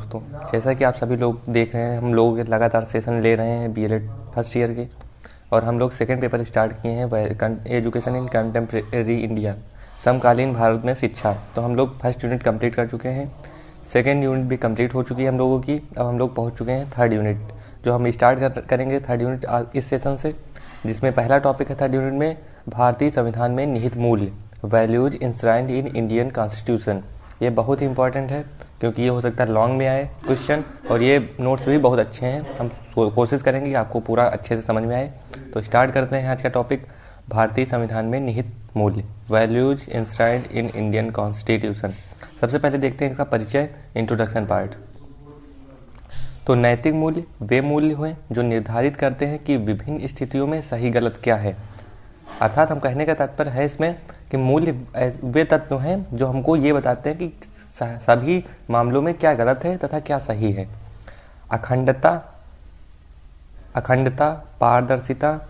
दोस्तों, जैसा कि आप सभी लोग देख रहे हैं, हम लोग लगातार सेशन ले रहे हैं बीएलएड फर्स्ट ईयर के, और हम लोग सेकंड पेपर स्टार्ट किए हैं एजुकेशन इन कंटेम्प्रेरी इंडिया, समकालीन भारत में शिक्षा। तो हम लोग फर्स्ट यूनिट कंप्लीट कर चुके हैं, सेकंड यूनिट भी कंप्लीट हो चुकी है हम लोगों की। अब हम लोग पहुंच चुके हैं थर्ड यूनिट, जो हम स्टार्ट करेंगे थर्ड यूनिट इस सेशन से, जिसमें पहला टॉपिक है थर्ड यूनिट में भारतीय संविधान में निहित मूल्य, वैल्यूज इंश्राइंड इन इंडियन कॉन्स्टिट्यूशन। ये बहुत ही इंपॉर्टेंट है क्योंकि ये हो सकता है लॉन्ग में आए क्वेश्चन, और ये नोट्स भी बहुत अच्छे हैं। हम कोशिश करेंगे कि आपको पूरा अच्छे से समझ में आए। तो स्टार्ट करते हैं आज का टॉपिक, भारतीय संविधान में निहित मूल्य, वैल्यूज इंश्राइंड इन इंडियन कॉन्स्टिट्यूशन। सबसे पहले देखते हैं इसका परिचय, इंट्रोडक्शन पार्ट। तो नैतिक मूल्य वे मूल्य हुए जो निर्धारित करते हैं कि विभिन्न स्थितियों में सही गलत क्या है। अर्थात हम कहने का तात्पर्य है इसमें कि मूल्य वे तत्व हैं जो हमको ये बताते हैं कि सभी मामलों में क्या गलत है तथा क्या सही है। अखंडता, पारदर्शिता,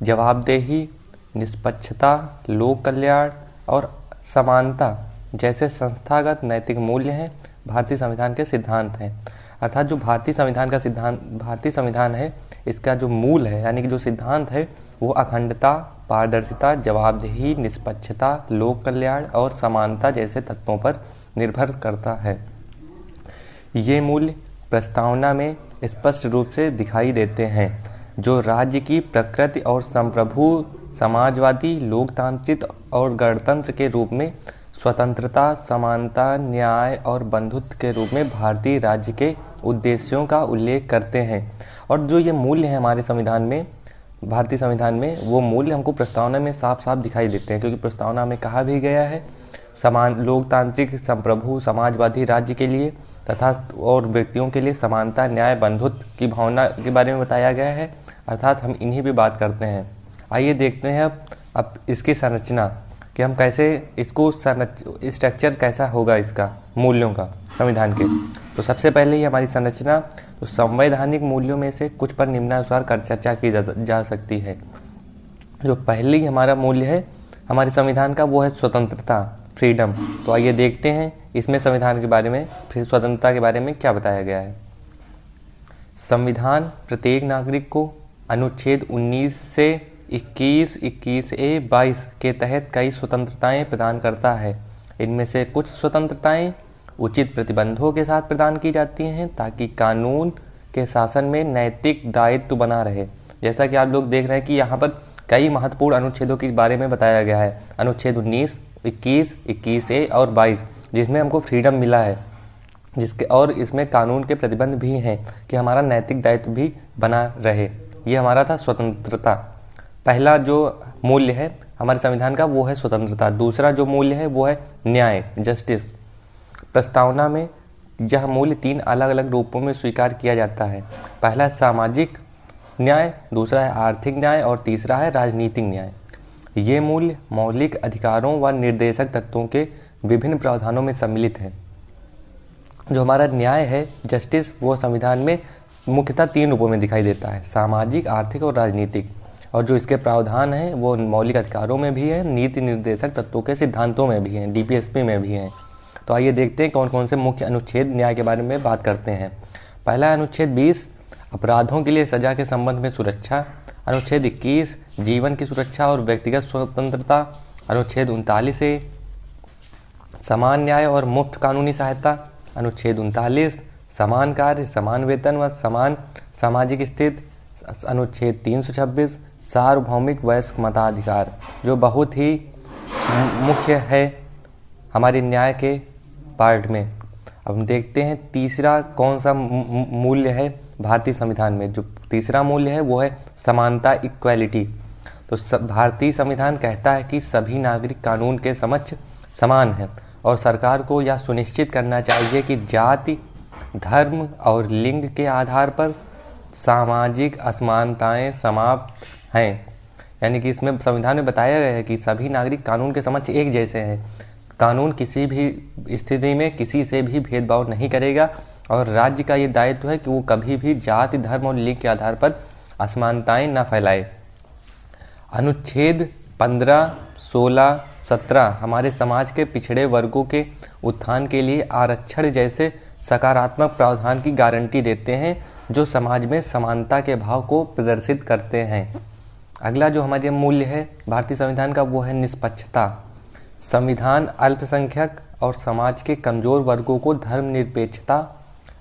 जवाबदेही, निष्पक्षता, लोक कल्याण और समानता जैसे संस्थागत नैतिक मूल्य हैं, भारतीय संविधान के सिद्धांत हैं। अर्थात जो भारतीय संविधान है, इसका जो मूल है यानी कि जो सिद्धांत है वो अखंडता, पारदर्शिता, जवाबदेही, निष्पक्षता, लोक कल्याण और समानता जैसे तत्वों पर निर्भर करता है। ये मूल्य प्रस्तावना में स्पष्ट रूप से दिखाई देते हैं, जो राज्य की प्रकृति और संप्रभु, समाजवादी, लोकतांत्रिक और गणतंत्र के रूप में स्वतंत्रता, समानता, न्याय और बंधुत्व के रूप में भारतीय राज्य के उद्देश्यों का उल्लेख करते हैं। और जो ये मूल्य है हमारे संविधान में, भारतीय संविधान में, वो मूल्य हमको प्रस्तावना में साफ साफ दिखाई देते हैं, क्योंकि प्रस्तावना में कहा भी गया है लोकतांत्रिक, संप्रभु, समाजवादी राज्य के लिए तथा और व्यक्तियों के लिए समानता, न्याय, बंधुत्व की भावना के बारे में बताया गया है। अर्थात हम इन्हीं पे बात करते हैं। आइए देखते हैं अब इसकी संरचना, कि हम कैसे इसको स्ट्रक्चर कैसा होगा इसका मूल्यों का संविधान के। तो सबसे पहले ही हमारी संरचना, तो संवैधानिक मूल्यों में से कुछ पर निम्नानुसार कर चर्चा की जा सकती है। जो पहली हमारा मूल्य है हमारे संविधान का, वो है स्वतंत्रता, फ्रीडम। तो आइए देखते हैं इसमें संविधान के बारे में, फिर स्वतंत्रता के बारे में क्या बताया गया है। संविधान प्रत्येक नागरिक को अनुच्छेद 19 से 21, 21A, 22 के तहत कई स्वतंत्रताएं प्रदान करता है। इनमें से कुछ स्वतंत्रताएं उचित प्रतिबंधों के साथ प्रदान की जाती हैं ताकि कानून के शासन में नैतिक दायित्व बना रहे। जैसा कि आप लोग देख रहे हैं कि यहाँ पर कई महत्वपूर्ण अनुच्छेदों के बारे में बताया गया है। अनुच्छेद 19, 21, 21A और 22, जिसमें हमको फ्रीडम मिला है, जिसके और इसमें कानून के प्रतिबंध भी हैं कि हमारा नैतिक दायित्व भी बना रहे। ये हमारा था स्वतंत्रता। पहला जो मूल्य है हमारे संविधान का वो है स्वतंत्रता। दूसरा जो मूल्य है वो है न्याय, जस्टिस। प्रस्तावना में यह मूल्य 3 अलग अलग रूपों में स्वीकार किया जाता है। पहला है सामाजिक न्याय, दूसरा है आर्थिक न्याय और तीसरा है राजनीतिक न्याय। ये मूल्य मौलिक अधिकारों व निर्देशक तत्वों के विभिन्न प्रावधानों में सम्मिलित है। जो हमारा न्याय है, जस्टिस, वो संविधान में मुख्यतः 3 रूपों में दिखाई देता है, सामाजिक, आर्थिक और राजनीतिक। और जो इसके प्रावधान हैं वो मौलिक अधिकारों में भी है, नीति निर्देशक तत्वों के सिद्धांतों में भी हैं, डीपीएसपी में भी हैं। तो आइए देखते हैं कौन कौन से मुख्य अनुच्छेद न्याय के बारे में बात करते हैं। पहला अनुच्छेद 20, अपराधों के लिए सजा के संबंध में सुरक्षा। अनुच्छेद 21, जीवन की सुरक्षा और व्यक्तिगत स्वतंत्रता। अनुच्छेद 39A, समान न्याय और मुफ्त कानूनी सहायता। अनुच्छेद 39, समान कार्य, समान वेतन व समान सामाजिक स्थिति। अनुच्छेद 326, सार्वभौमिक वयस्क मताधिकार, जो बहुत ही मुख्य है हमारे न्याय के पार्ट में। अब हम देखते हैं तीसरा कौन सा मूल्य है भारतीय संविधान में। जो तीसरा मूल्य है वो है समानता, इक्वालिटी। तो भारतीय संविधान कहता है कि सभी नागरिक कानून के समक्ष समान हैं और सरकार को यह सुनिश्चित करना चाहिए कि जाति, धर्म और लिंग के आधार पर सामाजिक असमानताएं समाप्त हैं। यानी कि इसमें संविधान में बताया गया है कि सभी नागरिक कानून के समक्ष एक जैसे हैं। कानून किसी भी स्थिति में किसी से भी भेदभाव नहीं करेगा और राज्य का ये दायित्व है कि वो कभी भी जाति, धर्म और लिंग के आधार पर असमानताएं न फैलाए। अनुच्छेद 15, 16, 17 हमारे समाज के पिछड़े वर्गों के उत्थान के लिए आरक्षण जैसे सकारात्मक प्रावधान की गारंटी देते हैं जो समाज में समानता के भाव को प्रदर्शित करते हैं। अगला जो हमारे मूल्य है भारतीय संविधान का वो है निष्पक्षता। संविधान अल्पसंख्यक और समाज के कमजोर वर्गों को धर्मनिरपेक्षता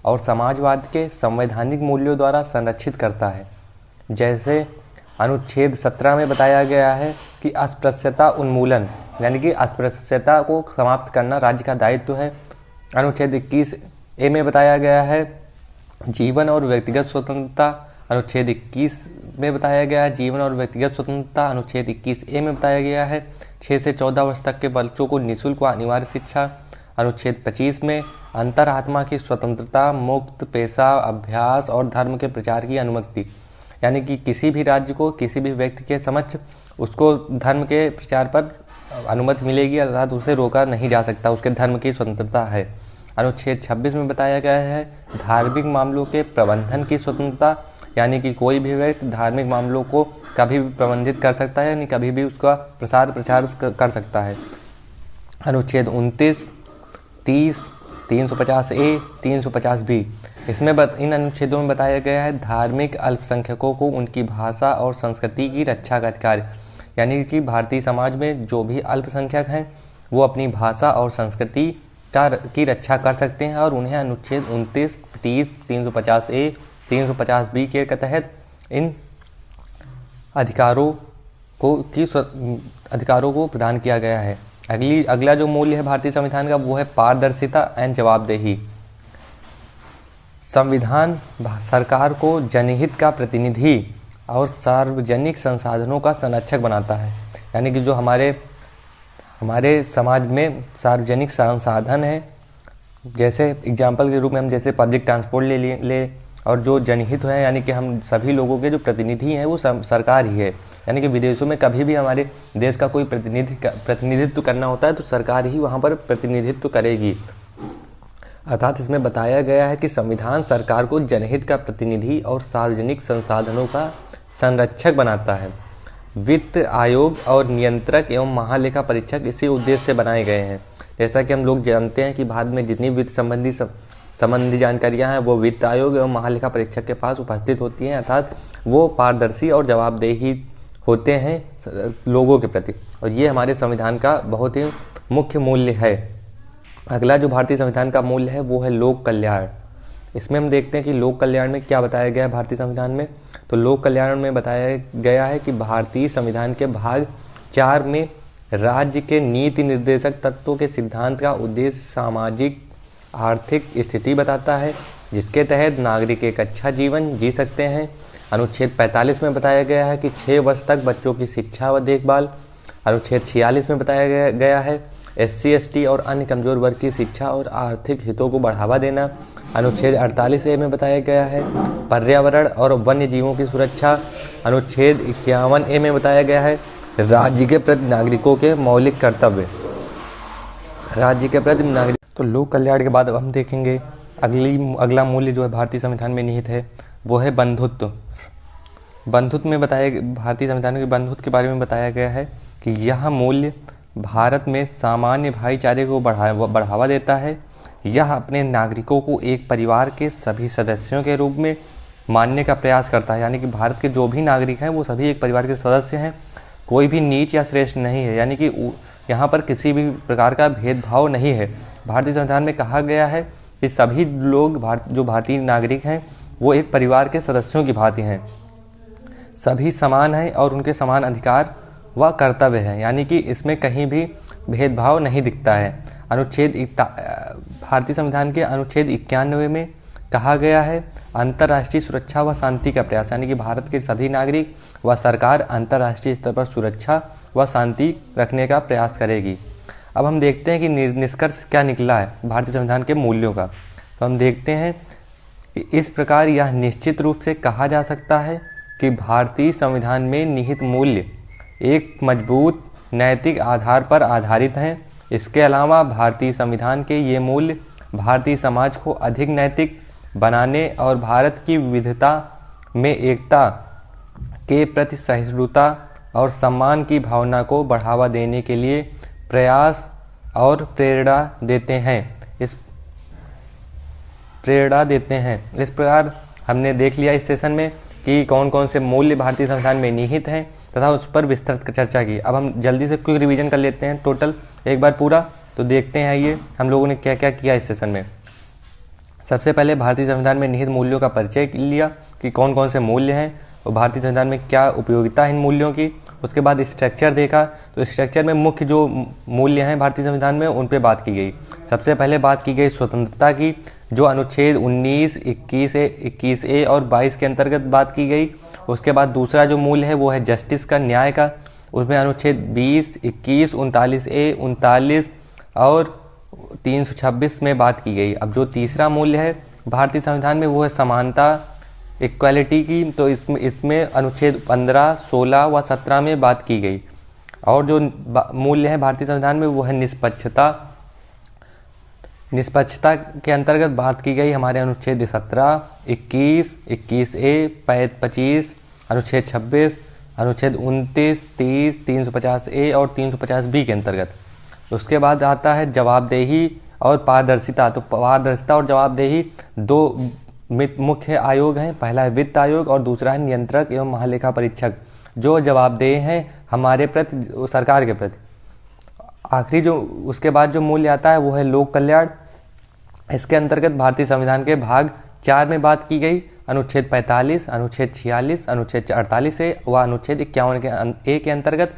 और समाजवाद के संवैधानिक मूल्यों द्वारा संरक्षित करता है। जैसे अनुच्छेद 17 में बताया गया है कि अस्पृश्यता उन्मूलन यानी कि अस्पृश्यता को समाप्त करना राज्य का दायित्व है। अनुच्छेद 21A में बताया गया है जीवन और व्यक्तिगत स्वतंत्रता। अनुच्छेद 21 में बताया गया है जीवन और व्यक्तिगत स्वतंत्रता। अनुच्छेद 21A में बताया गया है 6 से 14 वर्ष तक के बच्चों को निःशुल्क व अनिवार्य शिक्षा। अनुच्छेद 25 में अंतरात्मा की स्वतंत्रता, मुक्त पेशा, अभ्यास और धर्म के प्रचार की अनुमति, यानी कि किसी भी राज्य को किसी भी व्यक्ति के समक्ष उसको धर्म के प्रचार पर अनुमति मिलेगी, अर्थात उसे रोका नहीं जा सकता, उसके धर्म की स्वतंत्रता है। अनुच्छेद 26 में बताया गया है धार्मिक मामलों के प्रबंधन की स्वतंत्रता, यानी कि कोई भी व्यक्ति धार्मिक मामलों को कभी भी प्रबंधित कर सकता है, यानी कभी भी उसका प्रचार कर सकता है। अनुच्छेद 29, 30, 350A, 350B इसमें इन अनुच्छेदों में बताया गया है धार्मिक अल्पसंख्यकों को उनकी भाषा और संस्कृति की रक्षा का अधिकार, यानी कि भारतीय समाज में जो भी अल्पसंख्यक हैं वो अपनी भाषा और संस्कृति की रक्षा कर सकते हैं और उन्हें अनुच्छेद 29, 30, 350A, 350B के तहत इन अधिकारों को प्रदान किया गया है। अगला जो मूल्य है भारतीय संविधान का वो है पारदर्शिता एवं जवाबदेही। संविधान सरकार को जनहित का प्रतिनिधि और सार्वजनिक संसाधनों का संरक्षक बनाता है, यानी कि जो हमारे समाज में सार्वजनिक संसाधन है, जैसे एग्जाम्पल के रूप में हम जैसे पब्लिक ट्रांसपोर्ट ले और जो जनहित है यानी कि हम सभी लोगों के जो प्रतिनिधि हैं वो सरकार ही है, यानी कि विदेशों में कभी भी हमारे देश का कोई प्रतिनिधित्व करना होता है तो सरकार ही वहाँ पर प्रतिनिधित्व करेगी। अर्थात इसमें बताया गया है कि संविधान सरकार को जनहित का प्रतिनिधि और सार्वजनिक संसाधनों का संरक्षक बनाता है। वित्त आयोग और नियंत्रक एवं महालेखा परीक्षक इसी उद्देश्य से बनाए गए हैं। जैसा कि हम लोग जानते हैं कि भारत में जितनी वित्त संबंधी जानकारियां हैं वो वित्त आयोग एवं महालेखा परीक्षक के पास उपस्थित होती हैं, अर्थात वो पारदर्शी और जवाबदेही होते हैं लोगों के प्रति, और ये हमारे संविधान का बहुत ही मुख्य मूल्य है। अगला जो भारतीय संविधान का मूल्य है वो है लोक कल्याण। इसमें हम देखते हैं कि लोक कल्याण में क्या बताया गया है भारतीय संविधान में। तो लोक कल्याण में बताया गया है कि भारतीय संविधान के भाग 4 में राज्य के नीति निर्देशक तत्वों के सिद्धांत का उद्देश्य सामाजिक आर्थिक स्थिति बताता है, जिसके तहत नागरिक एक अच्छा जीवन जी सकते हैं। अनुच्छेद 45 में बताया गया है कि 6 वर्ष तक बच्चों की शिक्षा व देखभाल। अनुच्छेद 46 में बताया गया है SC, ST और अन्य कमजोर वर्ग की शिक्षा और आर्थिक हितों को बढ़ावा देना। अनुच्छेद 48A में बताया गया है पर्यावरण और वन्य जीवों की सुरक्षा। अनुच्छेद 51A में बताया गया है राज्य के प्रति नागरिकों के मौलिक कर्तव्य। राज्य के प्रति नागरिक। तो लोक कल्याण के बाद अब हम देखेंगे अगला मूल्य जो है भारतीय संविधान में निहित है वो है बंधुत्व। बंधुत्व में भारतीय संविधान के बंधुत्व के बारे में बताया गया है कि यह मूल्य भारत में सामान्य भाईचारे को बढ़ावा देता है। यह अपने नागरिकों को एक परिवार के सभी सदस्यों के रूप में मानने का प्रयास करता है, यानी कि भारत के जो भी नागरिक हैं वो सभी एक परिवार के सदस्य हैं, कोई भी नीच या श्रेष्ठ नहीं है, यानी कि यहाँ पर किसी भी प्रकार का भेदभाव नहीं है। भारतीय संविधान में कहा गया है कि सभी लोग जो भारतीय नागरिक हैं वो एक परिवार के सदस्यों की भांति हैं, सभी समान हैं और उनके समान अधिकार व कर्तव्य हैं, यानी कि इसमें कहीं भी भेदभाव नहीं दिखता है। भारतीय संविधान के अनुच्छेद 91 में कहा गया है अंतर्राष्ट्रीय सुरक्षा व शांति का प्रयास, यानी कि भारत के सभी नागरिक व सरकार अंतर्राष्ट्रीय स्तर पर सुरक्षा व शांति रखने का प्रयास करेगी। अब हम देखते हैं कि निष्कर्ष क्या निकला है भारतीय संविधान के मूल्यों का। तो हम देखते हैं कि इस प्रकार यह निश्चित रूप से कहा जा सकता है कि भारतीय संविधान में निहित मूल्य एक मजबूत नैतिक आधार पर आधारित हैं। इसके अलावा भारतीय संविधान के ये मूल्य भारतीय समाज को अधिक नैतिक बनाने और भारत की विविधता में एकता के प्रति सहिष्णुता और सम्मान की भावना को बढ़ावा देने के लिए प्रयास और प्रेरणा देते हैं। प्रेरणा देते हैं। इस प्रकार हमने देख लिया इस सेशन में कि कौन कौन से मूल्य भारतीय संविधान में निहित हैं तथा उस पर विस्तृत चर्चा की। अब हम जल्दी से क्विक रिवीजन कर लेते हैं टोटल एक बार पूरा, तो देखते हैं आइए हम लोगों ने क्या क्या किया इस सेशन में। सबसे पहले भारतीय संविधान में निहित मूल्यों का परिचय लिया कि कौन कौन से मूल्य हैं और भारतीय संविधान में क्या उपयोगिता है इन मूल्यों की। उसके बाद स्ट्रक्चर देखा, तो स्ट्रक्चर में मुख्य जो मूल्य हैं भारतीय संविधान में उन पे बात की गई। सबसे पहले बात की गई स्वतंत्रता की, जो अनुच्छेद 19, 21A और 22 के अंतर्गत बात की गई। उसके बाद दूसरा जो मूल्य है वो है जस्टिस का, न्याय का। उसमें अनुच्छेद 20, 21, 39A, 39 और 326 में बात की गई। अब जो तीसरा मूल्य है भारतीय संविधान में वो है समानता, इक्वालिटी की, तो इसमें अनुच्छेद 15, 16 व 17 में बात की गई। और जो मूल्य है भारतीय संविधान में वो है निष्पक्षता। निष्पक्षता के अंतर्गत बात की गई हमारे अनुच्छेद 17, 21, 21A, 25, अनुच्छेद 26, अनुच्छेद 29, 30, 350A और 350B के अंतर्गत। उसके बाद आता है जवाबदेही और पारदर्शिता। तो पारदर्शिता और जवाबदेही दो मुख्य आयोग हैं, पहला है वित्त आयोग और दूसरा है नियंत्रक एवं महालेखा परीक्षक, जो जवाबदेह हैं हमारे प्रति, सरकार के प्रति। आखिरी जो उसके बाद जो मूल्य आता है वो है लोक कल्याण। इसके अंतर्गत भारतीय संविधान के भाग 4 में बात की गई, अनुच्छेद 45, अनुच्छेद 46, अनुच्छेद 48A व अनुच्छेद 51A के अंतर्गत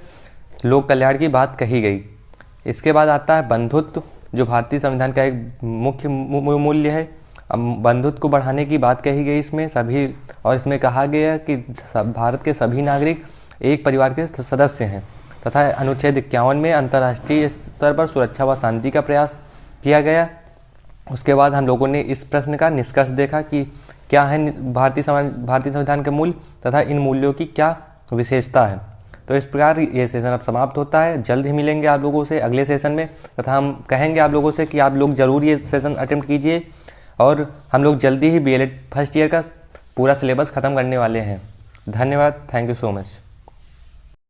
लोक कल्याण की बात कही गई। इसके बाद आता है बंधुत्व, जो भारतीय संविधान का एक मुख्य मूल्य है। बंधुत्व को बढ़ाने की बात कही गई इसमें सभी, और इसमें कहा गया कि भारत के सभी नागरिक एक परिवार के सदस्य हैं। तथा अनुच्छेद 51 में अंतर्राष्ट्रीय स्तर पर सुरक्षा व शांति का प्रयास किया गया। उसके बाद हम लोगों ने इस प्रश्न का निष्कर्ष देखा कि क्या है भारतीय संविधान के मूल्य तथा इन मूल्यों की क्या विशेषता है। तो इस प्रकार ये सेशन अब समाप्त होता है। जल्द ही मिलेंगे आप लोगों से अगले सेशन में, तथा हम कहेंगे आप लोगों से कि आप लोग जरूर ये सेशन अटेम्प्ट कीजिए, और हम लोग जल्दी ही BLED फर्स्ट ईयर का पूरा सिलेबस खत्म करने वाले हैं। धन्यवाद, थैंक यू सो मच।